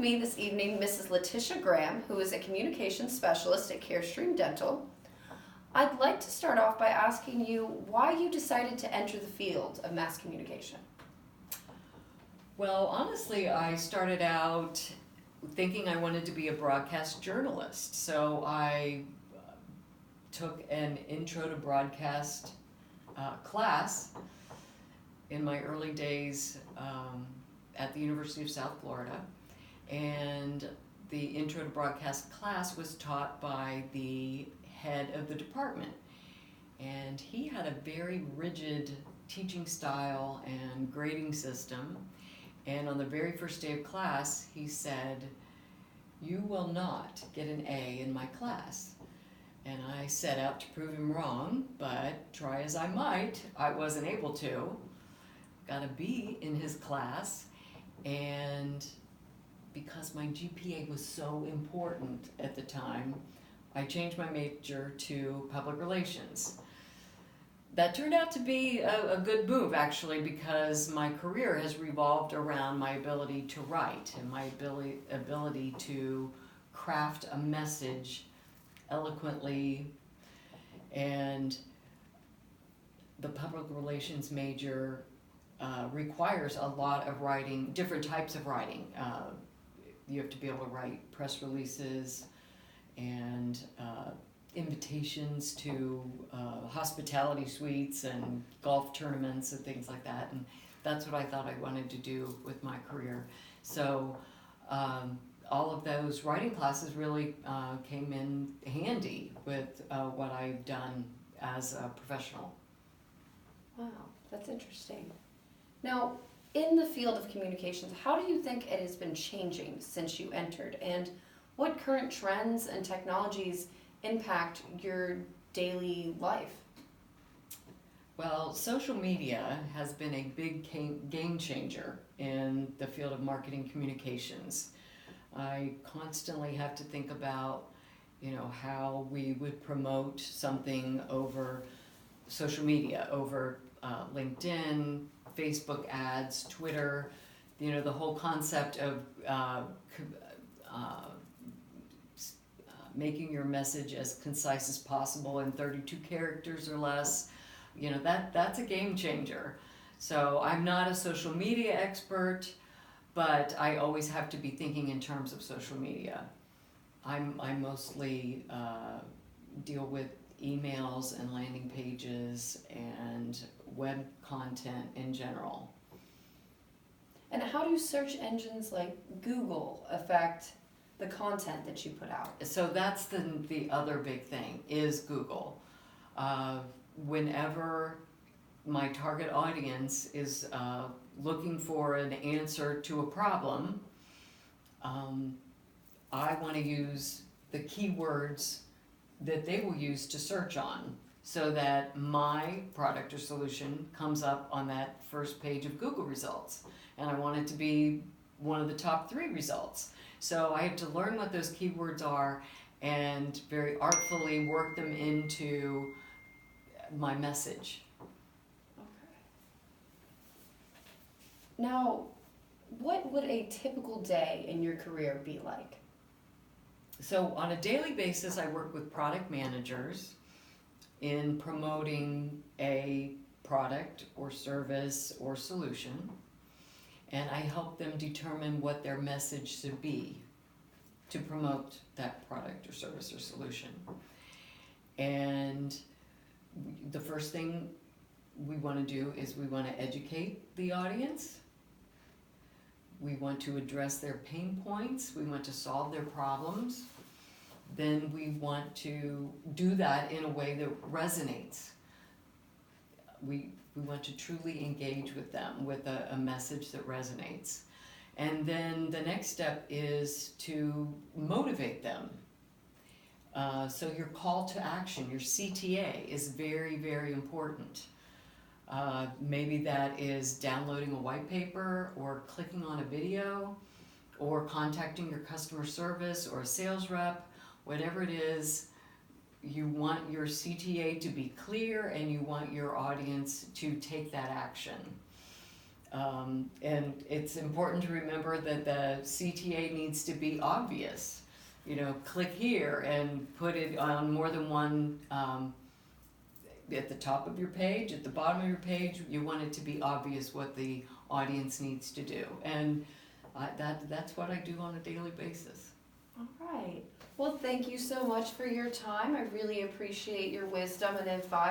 me this evening Mrs. Letisha Graham, who is a communications specialist at Carestream Dental. I'd like to start off by asking you why you decided to enter the field of mass communication. Well, honestly, I started out thinking I wanted to be a broadcast journalist. So I took an intro to broadcast class in my early days at the University of South Florida. And the intro to broadcast class was taught by the head of the department. And he had a very rigid teaching style and grading system. And on the very first day of class, he said, "You will not get an A in my class." And I set out to prove him wrong, but try as I might, I wasn't able to. Got a B in his class, and because my GPA was so important at the time, I changed my major to public relations. That turned out to be a good move, actually, because my career has revolved around my ability to write and my ability to craft a message eloquently. And the public relations major requires a lot of writing, different types of writing. You have to be able to write press releases and invitations to hospitality suites and golf tournaments and things like that, and that's what I thought I wanted to do with my career. So all of those writing classes really came in handy with what I've done as a professional. Wow, that's interesting. Now, in the field of communications, how do you think it has been changing since you entered, and what current trends and technologies impact your daily life? Well, social media has been a big game changer in the field of marketing communications. I constantly have to think about, how we would promote something over social media, over LinkedIn, Facebook ads, Twitter, the whole concept of making your message as concise as possible in 32 characters or less. That's a game changer. So I'm not a social media expert, but I always have to be thinking in terms of social media. I mostly deal with emails and landing pages and web content in general. And how do search engines like Google affect the content that you put out? So that's the other big thing is Google. Whenever my target audience is looking for an answer to a problem, I want to use the keywords that they will use to search on so that my product or solution comes up on that first page of Google results. And I want it to be one of the top 3 results. So I have to learn what those keywords are and very artfully work them into my message. Okay. Now, what would a typical day in your career be like? So on a daily basis, I work with product managers in promoting a product or service or solution, and I help them determine what their message should be to promote that product or service or solution. And the first thing we want to do is we want to educate the audience. We want to address their pain points. We want to solve their problems. Then we want to do that in a way that resonates. We want to truly engage with them with a message that resonates. And then the next step is to motivate them. So your call to action, your CTA, is very, very important. Maybe that is downloading a white paper or clicking on a video or contacting your customer service or a sales rep. Whatever it is, you want your CTA to be clear and you want your audience to take that action. And it's important to remember that the CTA needs to be obvious. You know, click here and put it on more than one, at the top of your page, at the bottom of your page. You want it to be obvious what the audience needs to do. And that's what I do on a daily basis. All right. Well, thank you so much for your time. I really appreciate your wisdom and advice.